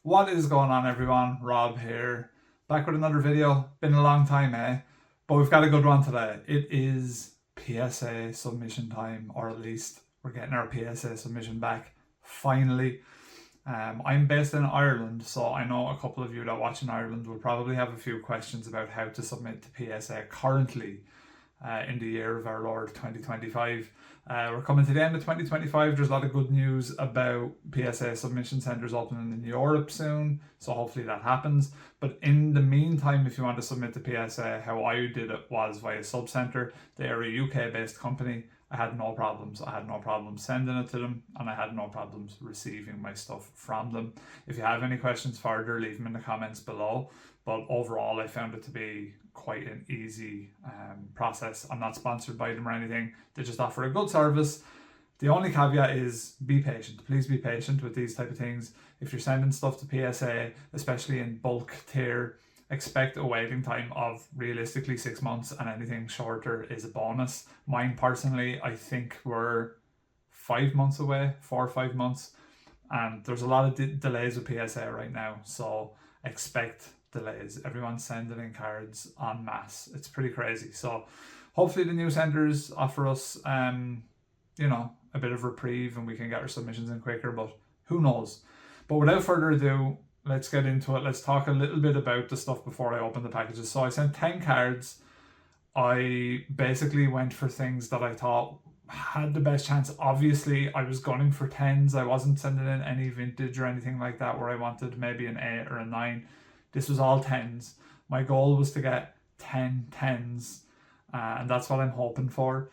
What is going on, everyone? Rob here, back with another video. Been a long time, eh? But we've got a good one today. It is PSA submission time, or at least we're getting our PSA submission back finally. I'm based in Ireland, so I know a couple of you that watch in Ireland will probably have a few questions about how to submit to PSA currently in the year of our Lord 2025. We're coming to the end of 2025. There's a lot of good news about PSA submission centres opening in Europe soon, so hopefully that happens. But in the meantime, if you want to submit to PSA, how I did it was via Subcentre. They are a UK based company. I had no problems. I had no problems sending it to them, and I had no problems receiving my stuff from them. If you have any questions further, leave them in the comments below. But overall, I found it to be quite an easy process. I'm not sponsored by them or anything. They just offer a good service. The only caveat is be patient. Please be patient with these type of things. If you're sending stuff to PSA, especially in bulk tier, expect a waiting time of realistically 6 months, and anything shorter is a bonus. Mine personally, I think we're 5 months away, 4 or 5 months, and there's a lot of delays with PSA right now, so expect delays. Everyone's sending in cards en masse. It's pretty crazy. So hopefully the new centres offer us a bit of reprieve and we can get our submissions in quicker, but who knows. But without further ado, let's get into it. Let's talk a little bit about the stuff before I open the packages. So I sent 10 cards. I basically went for things that I thought had the best chance. Obviously, I was gunning for 10s. I wasn't sending in any vintage or anything like that where I wanted maybe an 8 or a 9. This was all 10s. My goal was to get 10 10s, and that's what I'm hoping for.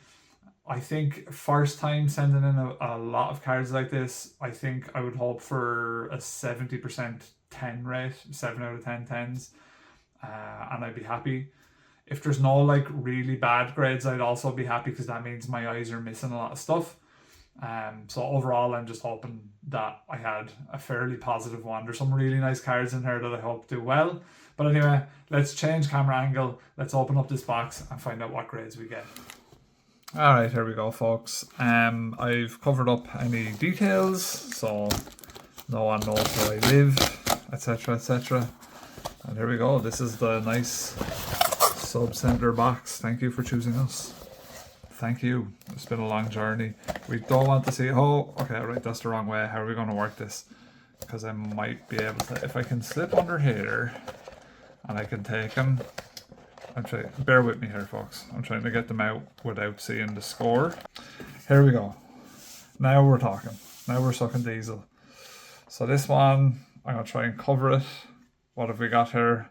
I think first time sending in a lot of cards like this, I think I would hope for a 70% 10 rate, 7 out of 10 10s, and I'd be happy. If there's no like really bad grades, I'd also be happy because that means my eyes are missing a lot of stuff. So overall, I'm just hoping that I had a fairly positive one. There's some really nice cards in here that I hope do well. But anyway, let's change camera angle. Let's open up this box and find out what grades we get. All right, here we go, folks. I've covered up any details, so no one knows where I live, etc., etc. And here we go. This is the nice Subcentre box. Thank you for choosing us. Thank you. It's been a long journey. We don't want to see... Oh, okay, right, that's the wrong way. How are we going to work this? Because I might be able to... If I can slip under here and I can take them... I'm trying... Bear with me here, folks. I'm trying to get them out without seeing the score. Here we go. Now we're talking. Now we're sucking diesel. So this one, I'm going to try and cover it. What have we got here?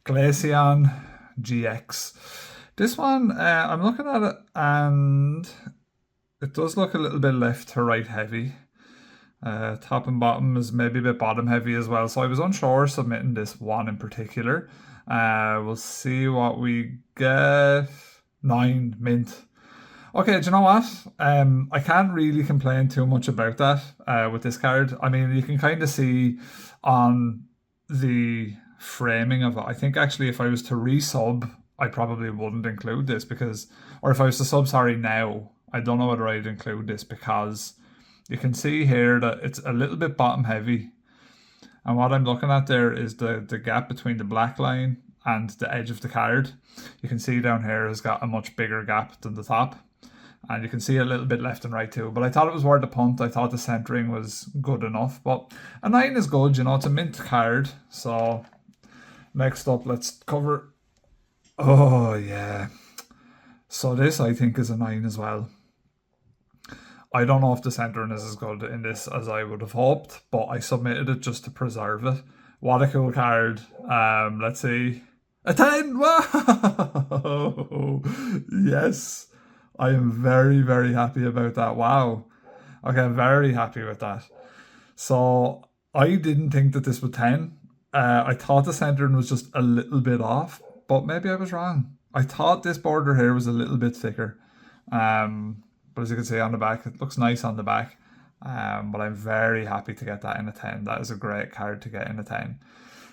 Glaceon GX. This one, I'm looking at it and it does look a little bit left to right heavy. Top and bottom is maybe a bit bottom heavy as well. So I was unsure submitting this one in particular. We'll see what we get. 9 mint. Okay, do you know what? I can't really complain too much about that with this card. I mean, you can kind of see on the framing of it. I think actually if I was to resub, I probably wouldn't include this because, or if I was to sub, sorry, now, I don't know whether I'd include this because you can see here that it's a little bit bottom heavy. And what I'm looking at there is the gap between the black line and the edge of the card. You can see down here has got a much bigger gap than the top. And you can see a little bit left and right too. But I thought it was worth a punt. I thought the centering was good enough. But a 9 is good, you know, it's a mint card. So next up, let's cover... Oh, yeah. So this, I think, is a 9 as well. I don't know if the centering is as good in this as I would have hoped, but I submitted it just to preserve it. What a cool card. Let's see. A 10! Wow! Yes. I am very, very happy about that. Wow. Okay, I'm very happy with that. So I didn't think that this was 10. I thought the centering was just a little bit off. But maybe I was wrong. I thought this border here was a little bit thicker. But as you can see on the back, it looks nice on the back. But I'm very happy to get that in a 10. That is a great card to get in a 10.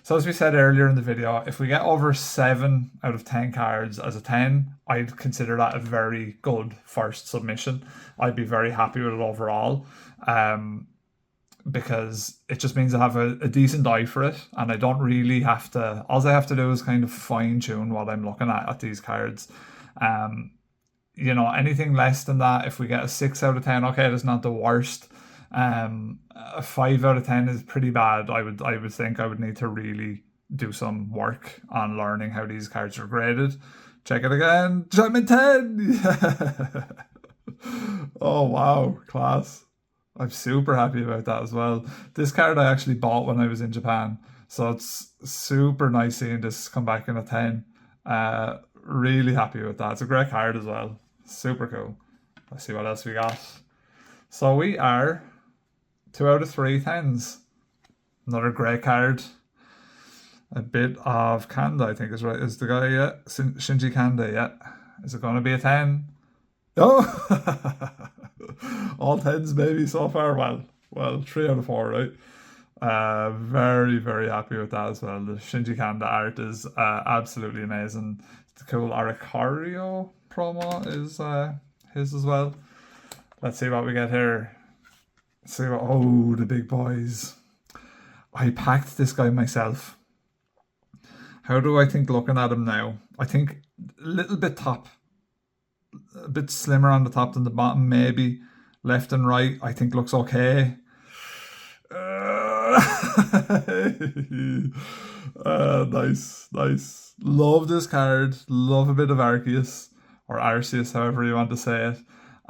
So as we said earlier in the video, if we get over 7 out of 10 cards as a 10, I'd consider that a very good first submission. I'd be very happy with it overall. because it just means I have a decent eye for it, and I don't really have to. All I have to do is kind of fine tune what I'm looking at these cards. Um, anything less than that, if we get a 6 out of 10, okay, that's not the worst. A 5 out of 10 is pretty bad. I would think I would need to really do some work on learning how these cards are graded. Check it again. Gem 10. Oh wow, class. I'm super happy about that as well. This card I actually bought when I was in Japan, so it's super nice seeing this come back in a 10. Really happy with that. It's a great card as well. Super cool. Let's see what else we got. So we are 2 out of 3 10s. Another great card. A bit of Kanda, I think is right. Is the guy, yeah? Shinji Kanda, yeah. Is it going to be a 10? Oh! All 10s maybe so far. Well, 3 out of 4, right? Very, very happy with that as well. The Shinji Kanda art is absolutely amazing. The cool Aricario promo is his as well. Let's see what we get here. Oh, the big boys. I packed this guy myself. How do I think looking at him now? I think a little bit top. A bit slimmer on the top than the bottom, maybe. Left and right, I think looks okay. Nice. Love this card. Love a bit of Arceus, or Arceus, however you want to say it.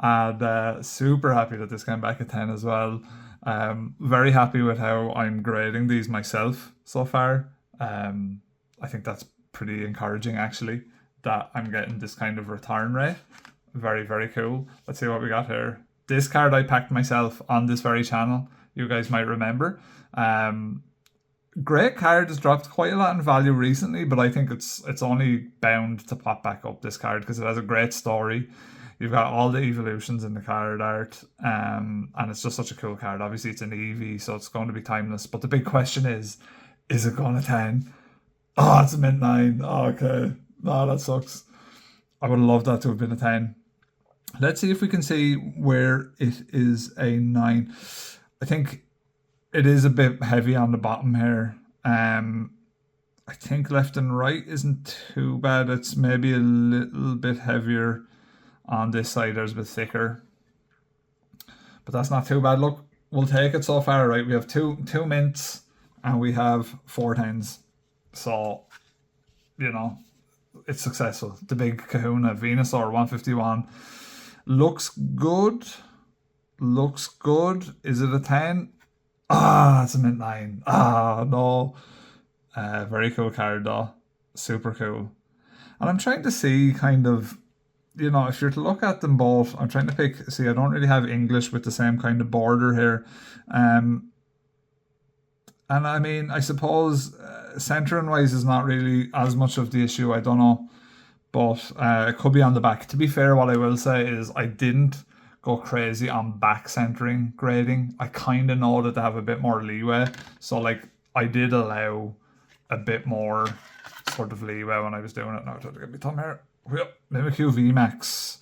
And super happy that this came back at 10 as well. Very happy with how I'm grading these myself so far. I think that's pretty encouraging, actually, that I'm getting this kind of return rate. Very, very cool. Let's see what we got here. This card I packed myself on this very channel. You guys might remember. Great card has dropped quite a lot in value recently, but I think it's only bound to pop back up, this card, because it has a great story. You've got all the evolutions in the card art, and it's just such a cool card. Obviously, it's an EV, so it's going to be timeless. But the big question is it going to 10? Oh, it's a mint 9. Oh, okay. No, that sucks. I would have loved that to have been a 10. Let's see if we can see where it is a 9. I think it is a bit heavy on the bottom here. I think left and right isn't too bad. It's maybe a little bit heavier on this side. There's a bit thicker. But that's not too bad. Look, we'll take it so far, right? We have two mints and we have 4 10s. So, it's successful. The big Kahuna Venusaur 151 looks good. Is it a 10? It's a mint 9. No. Very cool card though. Super cool. And I'm trying to see kind of, if you're to look at them both, I'm trying to see, I don't really have English with the same kind of border here. And I mean, I suppose centering wise is not really as much of the issue. I don't know. But it could be on the back. To be fair, what I will say is I didn't go crazy on back centering grading. I kind of know that they have a bit more leeway. So I did allow a bit more sort of leeway when I was doing it. Now, to get my thumb here. Mimikyu VMAX.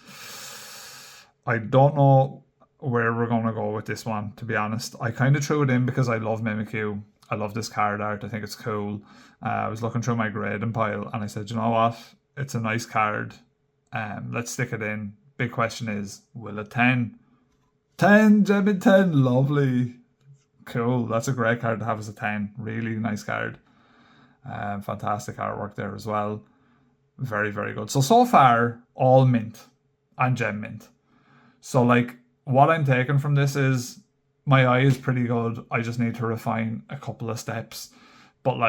I don't know where we're going to go with this one, to be honest. I kind of threw it in because I love Mimikyu. I love this card art. I think it's cool. I was looking through my grading pile and I said, you know what? It's a nice card. Let's stick it in. Big question is, will it 10? 10, Gem 10. Lovely. Cool. That's a great card to have as a 10. Really nice card. Fantastic artwork there as well. Very, very good. So far, all mint and gem mint. So what I'm taking from this is my eye is pretty good. I just need to refine a couple of steps. But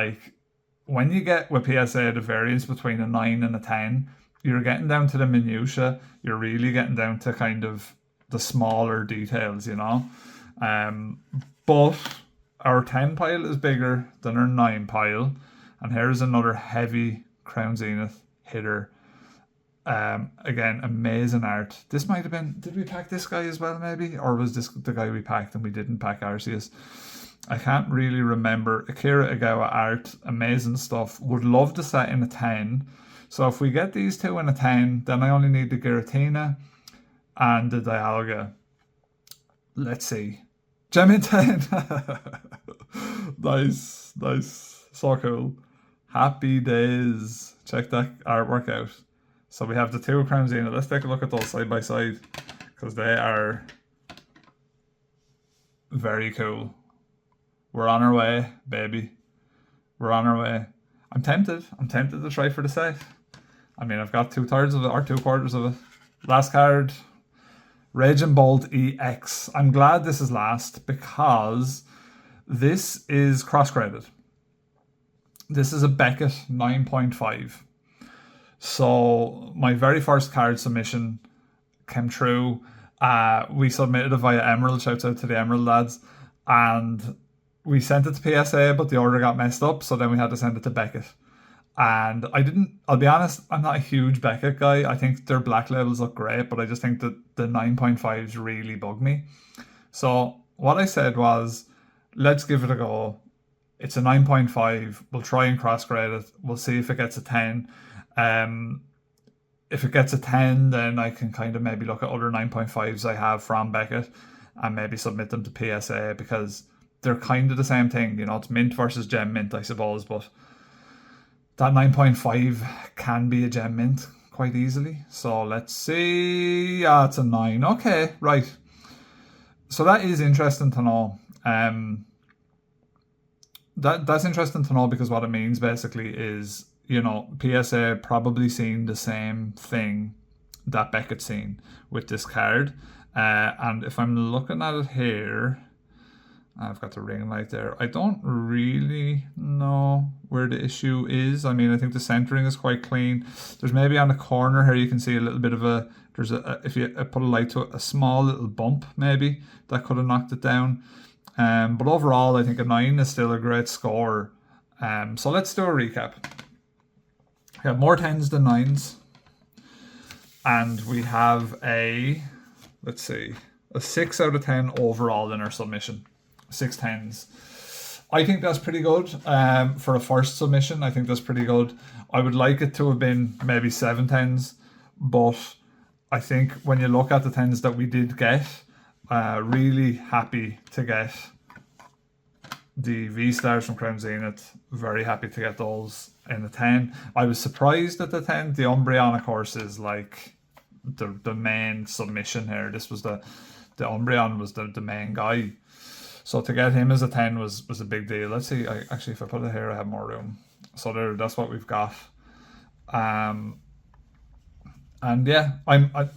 when you get with PSA the variance between a 9 and a 10, you're getting down to the minutiae. You're really getting down to kind of the smaller details, But our 10 pile is bigger than our 9 pile. And here's another heavy Crown Zenith hitter. Again, amazing art. This might have been, did we pack this guy as well maybe? Or was this the guy we packed and we didn't pack Arceus? I can't really remember. Akira Igawa art, amazing stuff. Would love to set in a 10. So if we get these two in a 10, then I only need the Giratina and the Dialga. Let's see. Gem in 10. Nice, nice. So cool. Happy days. Check that artwork out. So we have the two Crown Zenith. Let's take a look at those side by side because they are very cool. We're on our way, baby. We're on our way. I'm tempted. I'm tempted to try for the set. I mean, I've got 2/3 of it or 3/4 of it. Last card, Raging Bolt EX. I'm glad this is last because this is cross-graded. This is a Beckett 9.5. So my very first card submission came through. We submitted it via Emerald. Shouts out to the Emerald lads. And we sent it to PSA, but the order got messed up. So then we had to send it to Beckett. And I'll be honest, I'm not a huge Beckett guy. I think their black labels look great, but I just think that the 9.5s really bug me. So what I said was, let's give it a go. It's a 9.5. We'll try and cross grade it. We'll see if it gets a 10. If it gets a 10, then I can kind of maybe look at other 9.5s I have from Beckett and maybe submit them to PSA because they're kind of the same thing. You know, it's mint versus gem mint, I suppose, but that 9.5 can be a gem mint quite easily. So let's see. Yeah, it's a 9. Okay, right. So that is interesting to know. That's interesting to know because what it means basically is, you know, PSA probably seen the same thing that Beckett's seen with this card. And if I'm looking at it here, I've got the ring light there. I don't really know where the issue is. I mean, I think the centering is quite clean. There's maybe on the corner here, you can see a little bit of if you put a light to it, a small little bump maybe that could have knocked it down. But overall, I think a 9 is still a great score. So let's do a recap. We have more 10s than 9s. And we have let's see, a 6 out of 10 overall in our submission. 6 10s. I think that's pretty good for a first submission. I think that's pretty good. I would like it to have been maybe 7 10s, but I think when you look at the 10s that we did get, really happy to get the V-Stars from Crown Zenith. Very happy to get those in the 10. I was surprised at the 10. The Umbreon, of course, is like the main submission here. This was the Umbreon was the main guy. So to get him as a 10 was a big deal. Let's see. Actually, if I put it here, I have more room. So that's what we've got. And yeah,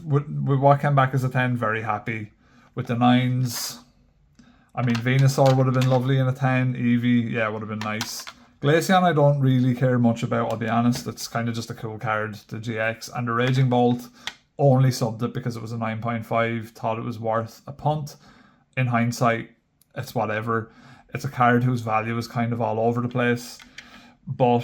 with what came back as a 10, very happy. With the 9s, I mean, Venusaur would have been lovely in a 10. Eevee, yeah, would have been nice. Glaceon, I don't really care much about, I'll be honest. It's kind of just a cool card, the GX. And the Raging Bolt, only subbed it because it was a 9.5. Thought it was worth a punt. In hindsight, it's whatever. It's a card whose value is kind of all over the place. But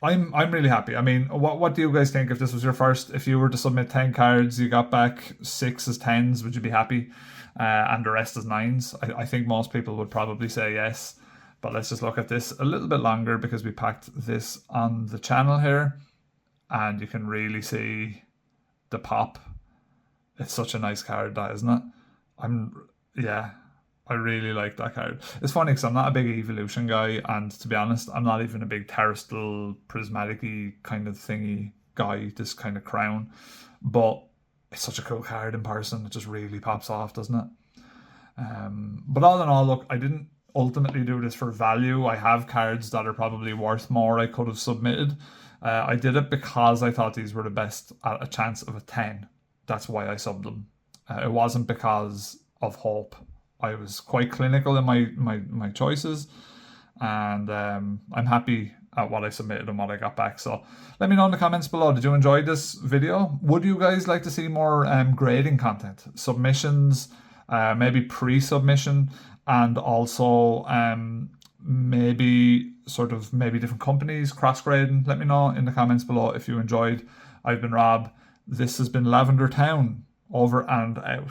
I'm really happy. I mean, what do you guys think if this was your first? If you were to submit 10 cards, you got back 6 as 10s, would you be happy? And the rest as 9s? I think most people would probably say yes. But let's just look at this a little bit longer because we packed this on the channel here. And you can really see the pop. It's such a nice card, that, isn't it? I really like that card. It's funny because I'm not a big evolution guy, and to be honest, I'm not even a big terrestrial prismatic-y kind of thingy guy, this kind of crown. But it's such a cool card in person. It just really pops off, doesn't it? But all in all, look, I didn't ultimately do this for value. I have cards that are probably worth more I could have submitted. I did it because I thought these were the best at a chance of a 10. That's why I subbed them. It wasn't because of hope. I was quite clinical in my choices, and I'm happy at what I submitted and what I got back. So let me know in the comments below. Did you enjoy this video? Would you guys like to see more grading content, submissions, maybe pre-submission, and also maybe different companies cross-grading? Let me know in the comments below if you enjoyed. I've been Rob. This has been Lavender Town. Over and out.